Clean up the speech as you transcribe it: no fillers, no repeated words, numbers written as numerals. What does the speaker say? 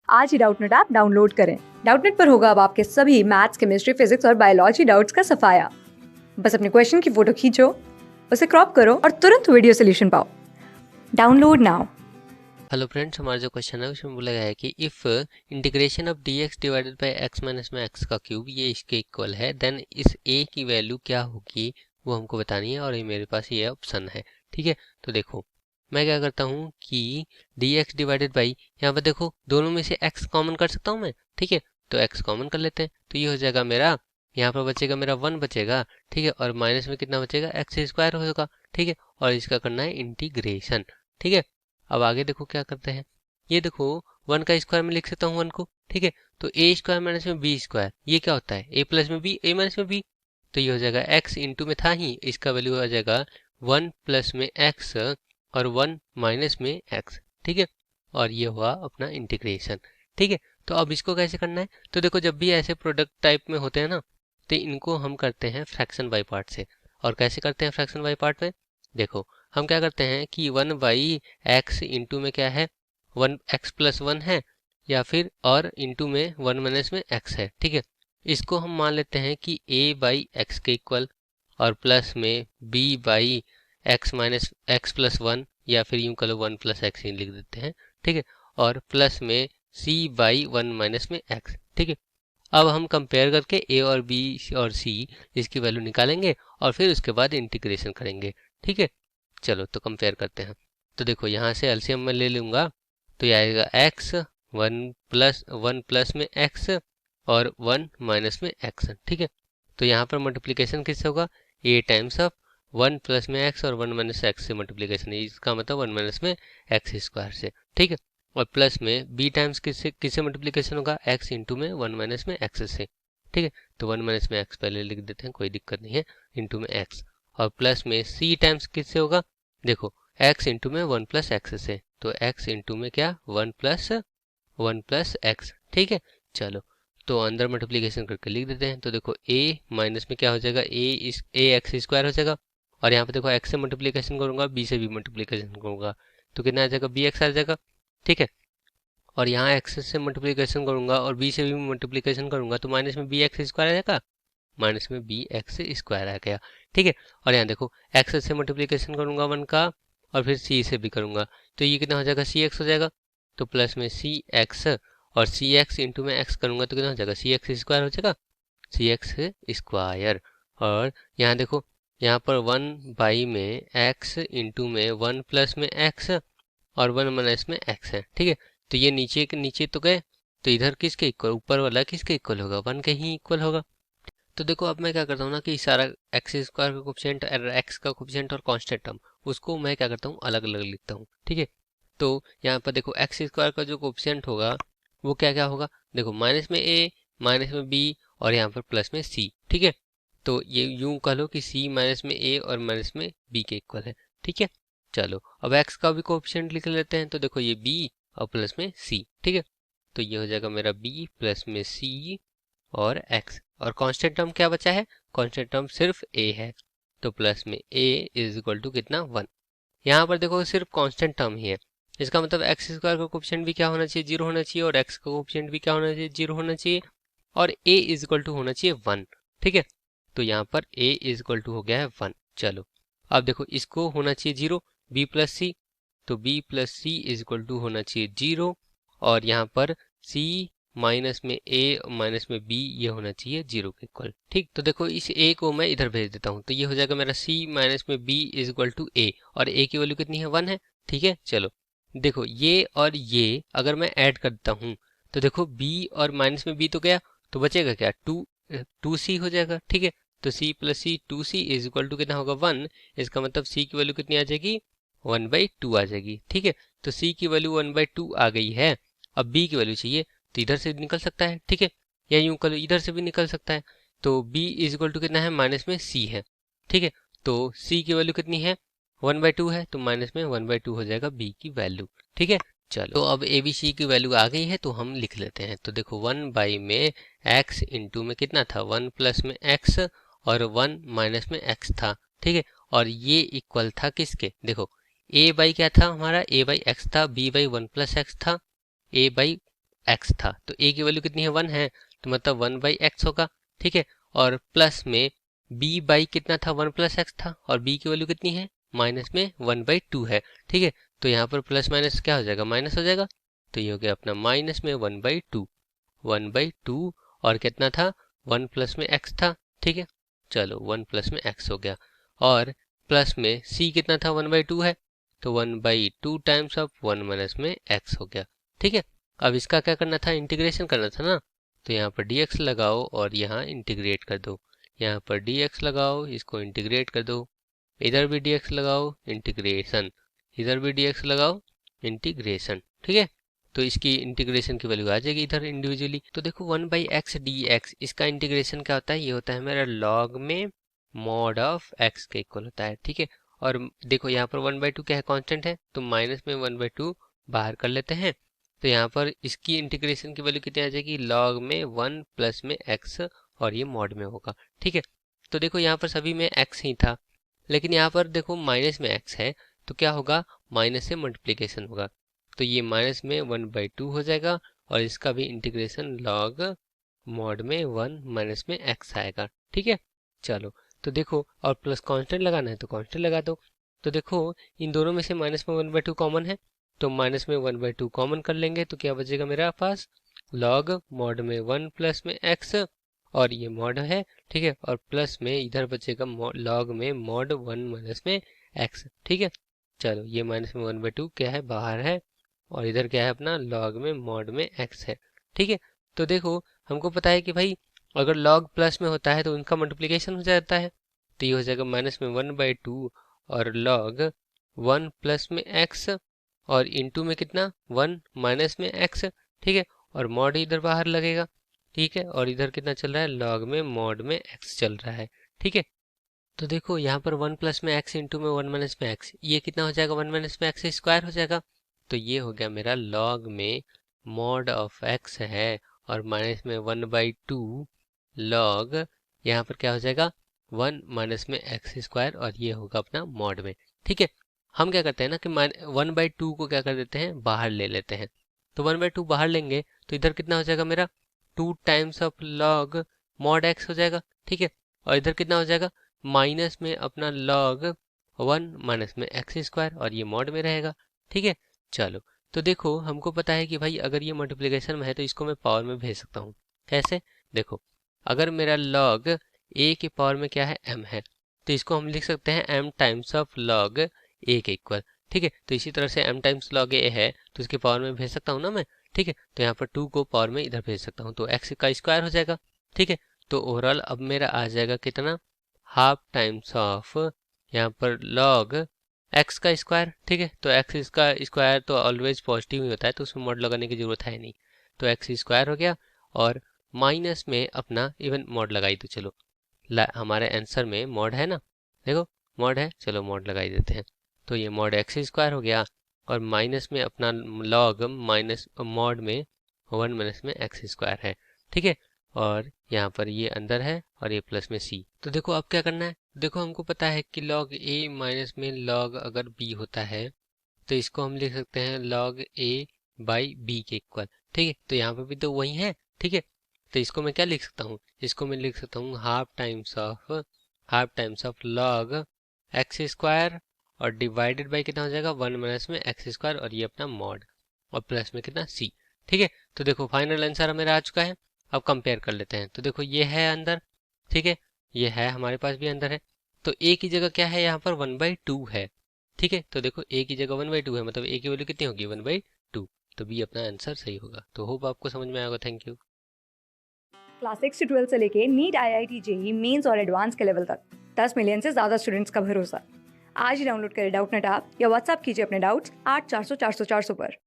आज ही Doubtnut app download करें। Doubtnut पर होगा अब आपके सभी मैथ्स, केमिस्ट्री, फिजिक्स और बायोलॉजी डाउट्स का सफाया। बस अपने क्वेश्चन की फोटो खींचो, उसे क्रॉप करो और तुरंत वीडियो सोल्यूशन पाओ। Download now. हेलो फ्रेंड्स, हमारा जो क्वेश्चन है उसमें बोला गया है कि if integration of dx divided by x minus में x का क्यूब ये इसके इक्वल है, देन इस a की वैल्यू क्या होगी वो हमको बतानी है। और ये मेरे पास ये ऑप्शन है। ठीक है, तो देखो मैं क्या करता हूँ कि dx डिवाइडेड बाई, यहाँ पर देखो दोनों में से x कॉमन कर सकता हूँ मैं। ठीक है, तो x कॉमन कर लेते हैं, तो ये हो जाएगा मेरा, यहाँ पर बचेगा मेरा 1 बचेगा। ठीक है, और माइनस में कितना बचेगा, एक्स स्क्वायर होगा। ठीक है, और इसका करना है इंटीग्रेशन। ठीक है, अब आगे देखो क्या करते हैं। ये देखो 1 का स्क्वायर में लिख सकता हूँ 1 को। ठीक है, तो ए स्क्वायर माइनस में बी स्क्वायर, ये क्या होता है, ए प्लस में बी, ए माइनस में बी। तो ये हो जाएगा एक्स इंटू में था ही, इसका वैल्यू आ जाएगा 1 प्लस में एक्स और 1 माइनस में एक्स। ठीक है, और ये हुआ अपना इंटीग्रेशन। ठीक है, तो अब इसको कैसे करना है, तो देखो जब भी ऐसे प्रोडक्ट टाइप में होते हैं ना, तो इनको हम करते हैं फ्रैक्शन बाई पार्ट से। और कैसे करते हैं फ्रैक्शन बाई पार्ट में, देखो हम क्या करते हैं कि 1 बाई एक्स इंटू में क्या है, 1 एक्स प्लस 1 है, या फिर और इंटू में 1 माइनस में एक्स है। ठीक है, इसको हम मान लेते हैं कि a बाई एक्स के इक्वल, और प्लस में b by x minus x plus 1, या फिर यूं करो 1 प्लस एक्स ही लिख देते हैं। ठीक है, और प्लस में c बाई 1 माइनस में x। ठीक है, अब हम कंपेयर करके a और b और c इसकी वैल्यू निकालेंगे और फिर उसके बाद इंटीग्रेशन करेंगे। ठीक है, चलो तो कंपेयर करते हैं। तो देखो यहाँ से एलसीएम में ले लूँगा, तो ये आएगा x 1 प्लस में x और 1 माइनस में x। ठीक है, तो यहाँ पर मल्टीप्लिकेशन किससे होगा, a टाइम्स ऑफ 1 प्लस में x और 1 माइनस x से मल्टीप्लिकेशन, इसका मतलब 1 माइनस में x स्क्वायर से। ठीक है, और प्लस में b टाइम्स किससे किससे मल्टीप्लिकेशन होगा, x इंटू में 1 माइनस में x से। ठीक है, तो 1 माइनस में x पहले लिख देते हैं, कोई दिक्कत नहीं है, इंटू में x। और प्लस में c टाइम्स किससे होगा, देखो x इंटू में 1 प्लस एक्स से, तो x इंटू में क्या 1 प्लस एक्स। ठीक है, चलो तो अंदर मल्टीप्लिकेशन करके लिख देते हैं। तो देखो a माइनस में क्या हो जाएगा, a एक्स स्क्वायर हो जाएगा, और यहाँ पे देखो x से मल्टीप्लिकेशन करूंगा, b से भी मल्टीप्लिकेशन करूंगा, तो कितना आ जाएगा, bx आ जाएगा। ठीक है, और यहाँ x से मल्टीप्लिकेशन करूंगा और b से भी मल्टीप्लिकेशन करूंगा, तो माइनस में bx स्क्वायर आ जाएगा, माइनस में bx स्क्वायर आ गया। ठीक है, और यहाँ देखो x से मल्टीप्लिकेशन करूंगा 1 का, और फिर c से भी करूंगा, तो ये कितना हो जाएगा, cx हो जाएगा। तो प्लस में cx और cx इंटू में x करूंगा तो कितना हो जाएगा, cx स्क्वायर हो जाएगा, cx स्क्वायर। और यहाँ देखो यहाँ पर 1 बाई में x इंटू में 1 प्लस में x और 1 माइनस में x है। ठीक है, तो ये नीचे के नीचे तो गए, तो इधर किसके इक्वल, ऊपर वाला किसके इक्वल होगा, 1 के ही इक्वल होगा। तो देखो अब मैं क्या करता हूँ ना कि सारा एक्स स्क्वायर का कोफिशिएंट, एक्स का कोफिशिएंट और कांस्टेंट टर्म, उसको मैं क्या करता हूँ अलग अलग लिखता हूँ। ठीक है, तो यहाँ पर देखो एक्स स्क्वायर का जो कोफिशिएंट होगा वो क्या क्या होगा, देखो माइनस में a, माइनस में b, और यहाँ पर प्लस में c। ठीक है, तो ये यूं कह लो कि c माइनस में a और माइनस में b के इक्वल है। ठीक है, चलो अब x का भी कोफिशिएंट लिख लेते हैं, तो देखो ये b और प्लस में c। ठीक है, तो ये हो जाएगा मेरा b प्लस में c और x, और कांस्टेंट टर्म क्या बचा है, कांस्टेंट टर्म सिर्फ a है, तो प्लस में a इज इक्वल टू कितना 1। यहाँ पर देखो सिर्फ कांस्टेंट टर्म ही है, इसका मतलब एक्स स्क्वायर का कोफिशिएंट भी क्या होना चाहिए, 0 होना चाहिए, और x का कोफिशिएंट भी क्या होना चाहिए, 0 होना चाहिए, और a इज इक्वल टू होना चाहिए 1। ठीक है, तो यहाँ पर a इज इक्वल टू हो गया है 1। चलो अब देखो इसको होना चाहिए 0, b प्लस c, तो b plus c is equal to होना चाहिए 0, और यहाँ पर c माइनस में a माइनस में b ये होना चाहिए 0 के इक्वल। ठीक, तो देखो इस a को मैं इधर भेज देता हूँ, तो ये हो जाएगा मेरा c माइनस में b is equal to a, और a की वैल्यू कितनी है, 1 है। ठीक है, चलो देखो ये और ये अगर मैं ऐड करता हूँ, तो देखो b और माइनस में b तो गया, तो बचेगा क्या, 2c हो जाएगा। ठीक है, तो c plus c 2c is equal to कितना होगा 1, इसका मतलब c की वैल्यू कितनी आ जाएगी, 1/2 आ जाएगी। ठीक है, तो c की वैल्यू 1/2 आ गई है। अब b की वैल्यू चाहिए, तो इधर से निकल सकता है। ठीक है, या यूं कर लो इधर से भी निकल सकता है, तो b इज इक्वल टू कितना है, माइनस में c है। ठीक है, तो c की वैल्यू कितनी है, 1/2 है, तो माइनस में 1/2 हो जाएगा b की वैल्यू। ठीक है, चलो तो अब a b c की वैल्यू आ गई है, तो हम लिख लेते हैं। तो देखो 1 बाई में x इंटू में कितना था, 1 प्लस में x और 1 माइनस में x था। ठीक है, और ये इक्वल था किसके, देखो a बाई क्या था हमारा, a बाई एक्स था, b बाई 1 प्लस एक्स था, a बाई एक्स था, तो ए की वैल्यू कितनी है 1 है, तो मतलब 1/x होगा, ठीक है। और प्लस में b बाई कितना था 1+x था, और b की वैल्यू कितनी है माइनस में 1/2 है, ठीक है। तो यहाँ पर प्लस माइनस क्या हो जाएगा, माइनस हो जाएगा, तो ये हो गया अपना माइनस में 1/2 और कितना था 1 प्लस में x था, ठीक है। चलो 1 प्लस में x हो गया, और प्लस में c कितना था 1/2 है, तो 1/2 टाइम्स ऑफ 1 माइनस में x हो गया, ठीक है। अब इसका क्या करना था, इंटीग्रेशन करना था ना, तो यहाँ पर dx लगाओ और यहाँ इंटीग्रेट कर दो, यहाँ पर dx लगाओ, इसको इंटीग्रेट कर दो, इधर भी dx लगाओ इंटीग्रेशन, इधर भी dx लगाओ इंटीग्रेशन, ठीक है। तो इसकी इंटीग्रेशन की वैल्यू आ जाएगी इधर इंडिविजुअली। तो देखो 1/x dx, इसका इंटीग्रेशन क्या होता है, ये होता है मेरा लॉग में मॉड ऑफ x के इक्वल होता है, ठीक है। और देखो यहाँ पर 1/2 क्या है, कांस्टेंट है, तो माइनस में 1/2 बाहर कर लेते हैं, तो यहाँ पर इसकी इंटीग्रेशन की वैल्यू कितनी आ जाएगी, लॉग में 1 प्लस में x, और ये मॉड में होगा, ठीक है। तो देखो यहाँ पर सभी में x ही था, लेकिन यहाँ पर देखो माइनस में x है, तो क्या होगा, माइनस से मल्टीप्लीकेशन होगा, तो ये माइनस में 1/2 हो जाएगा, और इसका भी इंटीग्रेशन लॉग मॉड में 1 माइनस में x आएगा, ठीक है। चलो तो देखो, और प्लस कांस्टेंट लगाना है तो कांस्टेंट लगा दो, तो देखो इन दोनों में से माइनस में 1/2 कॉमन है, तो माइनस में 1/2 कॉमन कर लेंगे, तो क्या बचेगा मेरा पास, लॉग मॉड में 1 प्लस में x, और ये मॉड है, ठीक है, और प्लस में इधर बचेगा लॉग में मॉड 1 माइनस में x, ठीक है। चलो ये माइनस में 1/2 क्या है, बाहर है, और इधर क्या है अपना लॉग में मॉड में x है, ठीक है। तो देखो हमको पता है कि भाई अगर लॉग प्लस में होता है तो उनका मल्टीप्लिकेशन हो जाता है, तो ये हो जाएगा माइनस में 1/2 और लॉग 1 प्लस में x, और इंटू में कितना 1 माइनस में x, ठीक है, और मॉड इधर बाहर लगेगा, ठीक है, और इधर कितना चल रहा है, लॉग में मॉड में x चल रहा है, ठीक है। तो देखो यहाँ पर 1 प्लस में x इंटू में 1 माइनस में x, ये कितना हो जाएगा, 1 माइनस में x स्क्वायर हो जाएगा, तो ये हो गया मेरा लॉग में मॉड ऑफ x है, और माइनस में 1/2 लॉग, यहाँ पर क्या हो जाएगा 1 माइनस में x स्क्वायर, और ये होगा अपना मॉड में, ठीक है। हम क्या करते हैं ना कि 1/2 को क्या कर देते हैं, बाहर ले लेते हैं, तो 1/2 बाहर लेंगे तो इधर कितना हो जाएगा मेरा 2 times of log mod x हो जाएगा, ठीक है। और इधर कितना हो जाएगा, माइनस में अपना लॉग 1 माइनस में x स्क्वायर, और ये मॉड में रहेगा, ठीक है। चलो तो देखो हमको पता है कि भाई अगर ये मल्टीप्लिकेशन में है तो इसको मैं पावर में भेज सकता हूँ, कैसे, देखो अगर मेरा लॉग a की पावर में क्या है, m है, तो इसको हम लिख सकते हैं m times of log a के इक्वल, ठीक है। तो इसी तरह से m टाइम्स लॉग a है तो इसके पावर में भेज सकता हूँ ना मैं, ठीक है। तो यहाँ पर 2 को पावर में इधर भेज सकता हूँ, तो x का स्क्वायर हो जाएगा, ठीक है। तो ओवरऑल अब मेरा आ जाएगा कितना, हाफ टाइम्स ऑफ यहाँ पर लॉग x का स्क्वायर, ठीक है। तो x का स्क्वायर तो ऑलवेज पॉजिटिव ही होता है, तो उसमें मॉड लगाने की जरूरत है नहीं, तो x स्क्वायर हो गया, और माइनस में अपना इवन मॉड लगाई, तो चलो हमारे आंसर में मॉड है ना, देखो मॉड है, चलो मॉड लगाई देते हैं, तो ये मॉड x स्क्वायर हो गया, और माइनस में अपना लॉग माइनस मॉड में 1 माइनस में x स्क्वायर है, ठीक है। और यहाँ पर ये अंदर है और ये प्लस में c, तो देखो अब क्या करना है, देखो हमको पता है कि log a माइनस में log अगर b होता है तो इसको हम लिख सकते हैं log a बाई b के इक्वल, ठीक है। तो यहाँ पर भी तो वही है, ठीक है। तो इसको मैं क्या लिख सकता हूँ, इसको मैं लिख सकता हूँ half times of log x square, और डिवाइडेड बाई कितना हो जाएगा 1 माइनस में x स्क्वायर, और ये अपना मॉड, और प्लस में कितना c, ठीक है। तो देखो फाइनल आंसर मेरा आ चुका है, अब कंपेयर कर लेते हैं, तो देखो ये है अंदर, ठीक है, ये है हमारे पास भी अंदर है, तो a की जगह क्या है यहाँ पर 1/2 है, ठीक है। तो देखो a की जगह 1/2 है, मतलब a की वैल्यू कितनी होगी 1/2, तो b अपना आंसर सही होगा। तो होप आपको समझ में आया होगा, थैंक यू। क्लास 6 से 12 से लेके नीट, IIT, जेई मेंस और एडवांस के लेवल तक 10 मिलियन से ज्यादा स्टूडेंट्स का भरोसा। आज ही डाउनलोड करें डाउटनेट ऐप या व्हाट्सएप कीजिए अपने डाउट्स 8400 400 400 पर।